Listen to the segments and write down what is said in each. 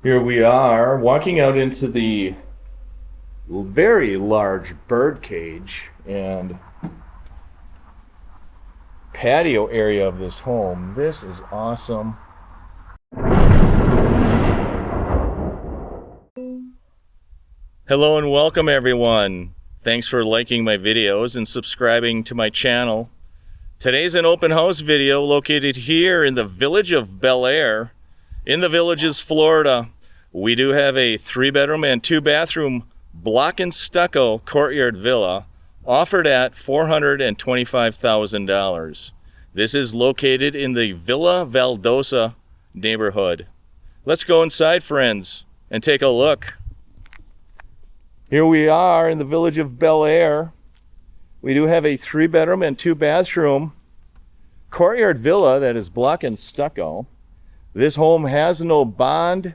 Here we are walking out into the very large bird cage and patio area of this home. This is awesome. Hello and welcome everyone. Thanks for liking my videos and subscribing to my channel. Today's an open house video located here in the village of Bel Air in the Villages, Florida. We do have a 3-bedroom and 2-bathroom block and stucco courtyard villa offered at $425,000. This is located in the Villa Valdosta neighborhood. Let's go inside, friends, and take a look. Here we are in the village of Bel Air. We do have a 3-bedroom and 2-bathroom courtyard villa that is block and stucco. This home has no bond,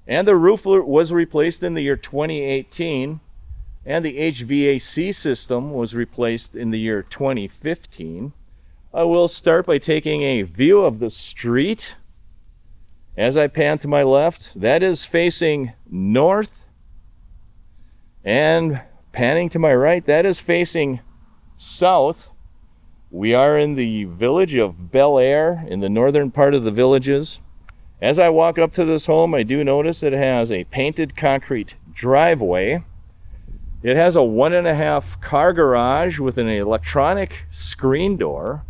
and the roof was replaced in the year 2018, and the HVAC system was replaced in the year 2015. I will start by taking a view of the street. As I pan to my left, that is facing north, and panning to my right, that is facing south. We are in the village of Bel Air in the northern part of the Villages. As I walk up to this home, I do notice it has a painted concrete driveway. It has a 1.5 car garage with an electronic screen door.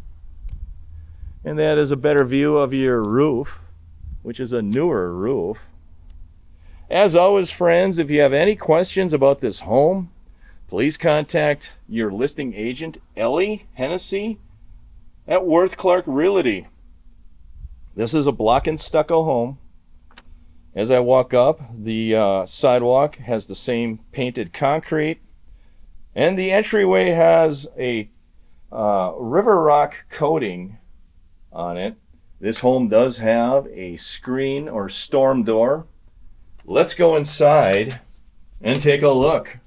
And that is a better view of your roof, which is a newer roof. As always, friends, if you have any questions about this home, please contact your listing agent, Ellie Hennessy, at Worth Clark Realty. This is a block and stucco home. As I walk up, the sidewalk has the same painted concrete, and the entryway has a river rock coating on it. This home does have a screen or storm door. Let's go inside and take a look.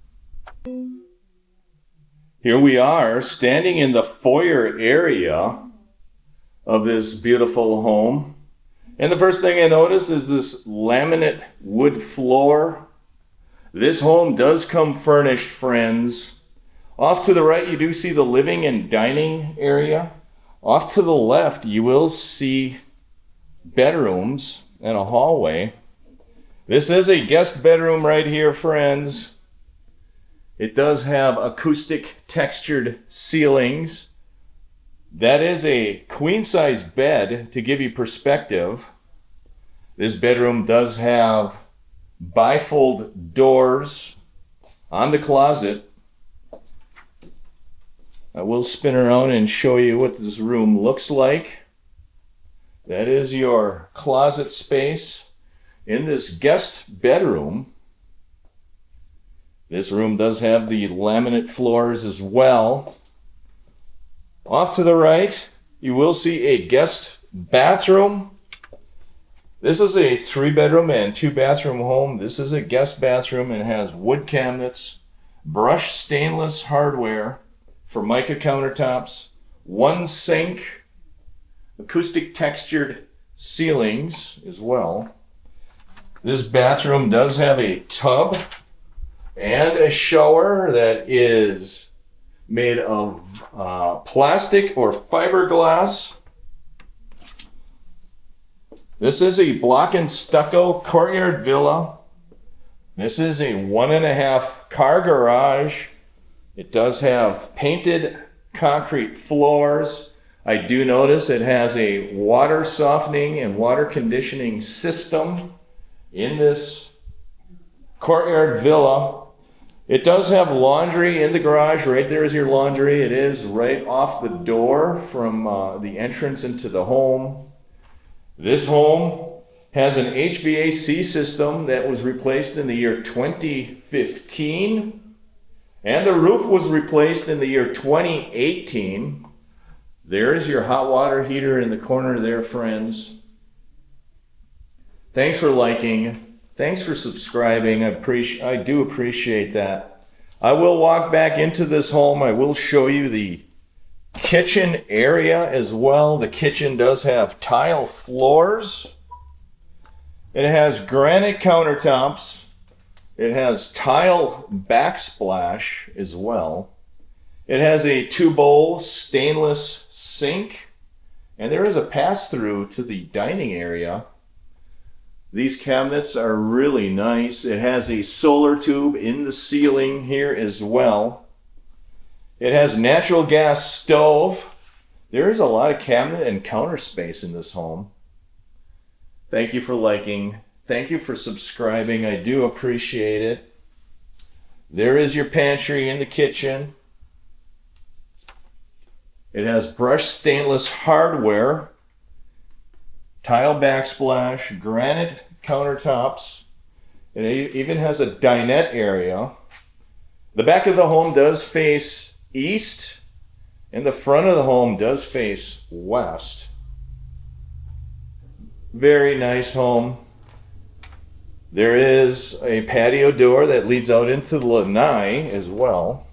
Here we are standing in the foyer area of this beautiful home. And the first thing I notice is this laminate wood floor. This home does come furnished, friends. Off to the right, you do see the living and dining area. Off to the left, you will see bedrooms and a hallway. This is a guest bedroom right here, friends. It does have acoustic textured ceilings. That is a queen-size bed to give you perspective. This bedroom does have bifold doors on the closet. I will spin around and show you what this room looks like. That is your closet space in this guest bedroom. This room does have the laminate floors as well. Off to the right, you will see a guest bathroom. This is a 3-bedroom and 2-bathroom home. This is a guest bathroom and has wood cabinets, brushed stainless hardware, Formica countertops, 1 sink, acoustic textured ceilings as well. This bathroom does have a tub and a shower that is made of plastic or fiberglass. This is a block and stucco courtyard villa. This is a 1.5 car garage. It does have painted concrete floors. I do notice it has a water softening and water conditioning system in this courtyard villa. It does have laundry in the garage. Right there is your laundry. It is right off the door from the entrance into the home. This home has an HVAC system that was replaced in the year 2015, and the roof was replaced in the year 2018. There is your hot water heater in the corner there, friends. Thanks for liking. Thanks for subscribing. I do appreciate that. I will walk back into this home. I will show you the kitchen area as well. The kitchen does have tile floors. It has granite countertops. It has tile backsplash as well. It has a 2-bowl stainless sink, and there is a pass-through to the dining area. These cabinets are really nice. It has a solar tube in the ceiling here as well. It has natural gas stove. There is a lot of cabinet and counter space in this home. Thank you for liking. Thank you for subscribing. I do appreciate it. There is your pantry in the kitchen. It has brushed stainless hardware, tile backsplash, granite countertops. It even has a dinette area. The back of the home does face east, and the front of the home does face west. Very nice home. There is a patio door that leads out into the Lanai as well.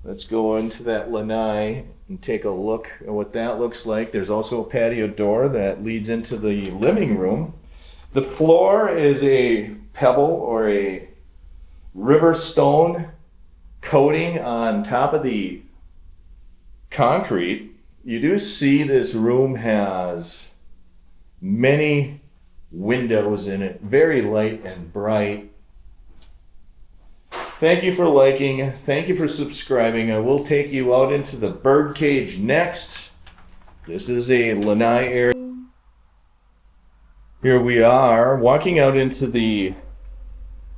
Let's go into that Lanai and take a look at what that looks like. There's also a patio door that leads into the living room. The floor is a pebble or a river stone coating on top of the concrete. You do see this room has many windows in it, very light and bright. Thank you for liking. Thank you for subscribing. I will take you out into the bird cage next. This is a Lanai area. Here we are walking out into the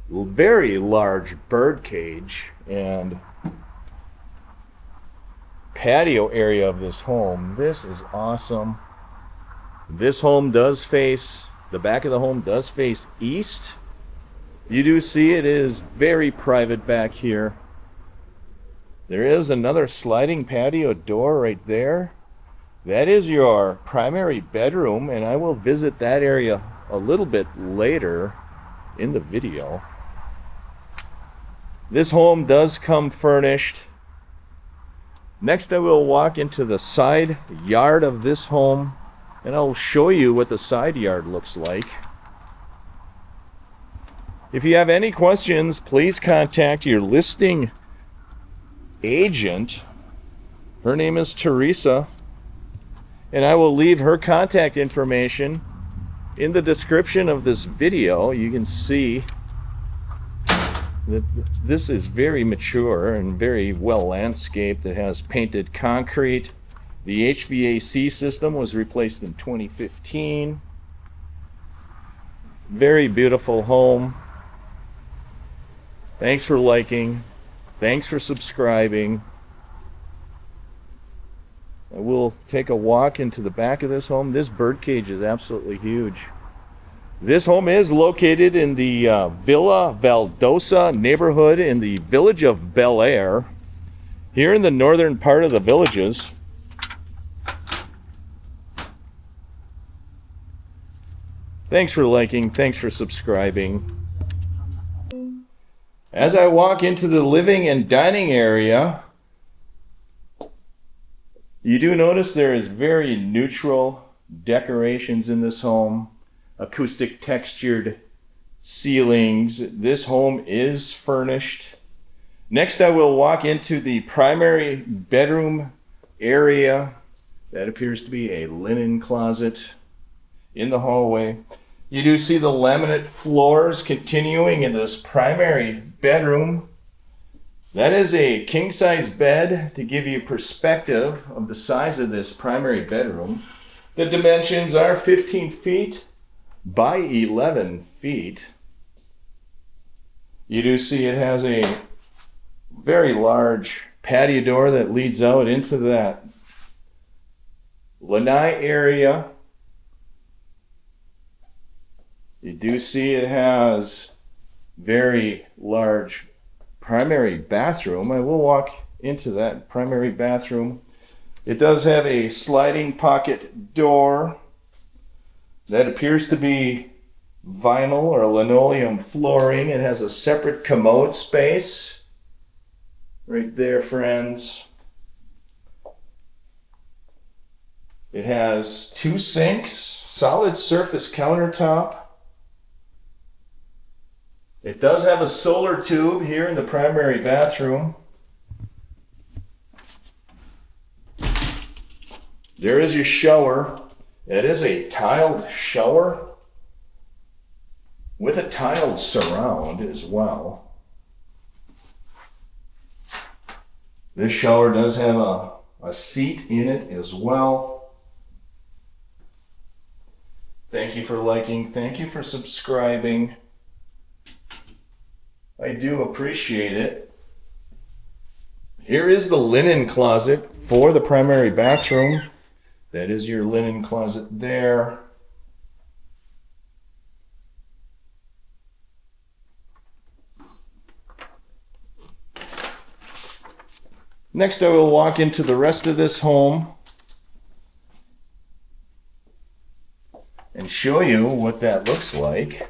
very large bird cage and patio area of this home. This is awesome. This home does face, the back of the home does face east. You do see it is very private back here. There is another sliding patio door right there. That is your primary bedroom, and I will visit that area a little bit later in the video. This home does come furnished. Next, I will walk into the side yard of this home, and I'll show you what the side yard looks like. If you have any questions, please contact your listing agent. Her name is Theresa, and I will leave her contact information in the description of this video. You can see that this is very mature and very well landscaped. It has painted concrete. The HVAC system was replaced in 2015. Very beautiful home. Thanks for liking. Thanks for subscribing. I will take a walk into the back of this home. This bird cage is absolutely huge. This home is located in the Villa Valdosta neighborhood in the village of Bel Air, here in the northern part of the Villages. Thanks for liking. Thanks for subscribing. As I walk into the living and dining area, you do notice there is very neutral decorations in this home. Acoustic textured ceilings. This home is furnished. Next, I will walk into the primary bedroom area. That appears to be a linen closet in the hallway. You do see the laminate floors continuing in this primary bedroom. That is a king-size bed to give you perspective of the size of this primary bedroom. The dimensions are 15 feet by 11 feet. You do see it has a very large patio door that leads out into that Lanai area. You do see it has very large primary bathroom. I will walk into that primary bathroom. It does have a sliding pocket door that appears to be vinyl or linoleum flooring. It has a separate commode space right there, friends. It has 2 sinks, solid surface countertop. It does have a solar tube here in the primary bathroom. There is your shower. It is a tiled shower with a tiled surround as well. This shower does have a seat in it as well. Thank you for liking. Thank you for subscribing. I do appreciate it. Here is the linen closet for the primary bathroom. That is your linen closet there. Next, I will walk into the rest of this home and show you what that looks like.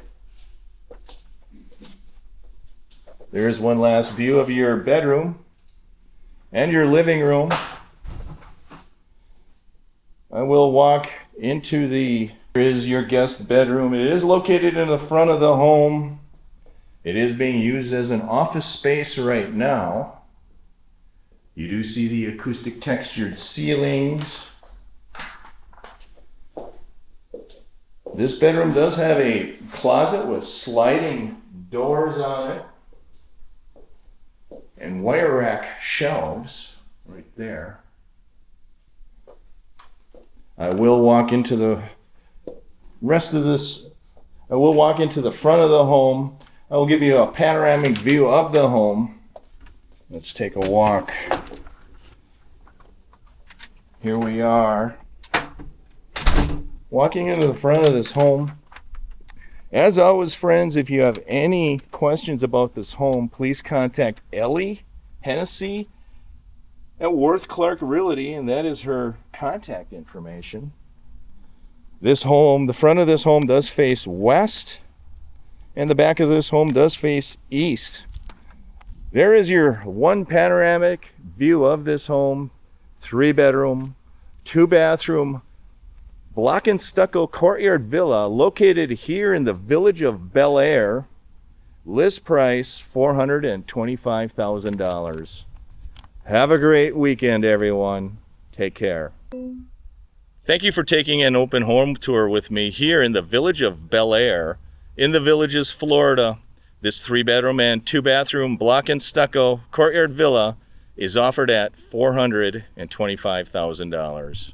There is one last view of your bedroom and your living room. I will walk into here is your guest bedroom. It is located in the front of the home. It is being used as an office space right now. You do see the acoustic textured ceilings. This bedroom does have a closet with sliding doors on it and wire rack shelves right there. I will walk into the rest of this. I will walk into the front of the home. I will give you a panoramic view of the home. Let's take a walk. Here we are, walking into the front of this home. As always, friends, if you have any questions about this home, please contact Ellie Hennessy at Worth Clark Realty, and that is her contact information. This home, the front of this home does face west, and the back of this home does face east. There is your one panoramic view of this home. 3-bedroom, 2-bathroom, block and stucco courtyard villa located here in the village of Bel Air. List price $425,000. Have a great weekend, everyone. Take care. Thank you for taking an open home tour with me here in the village of Bel Air in the Villages, Florida. This 3-bedroom and 2-bathroom block and stucco courtyard villa is offered at $425,000.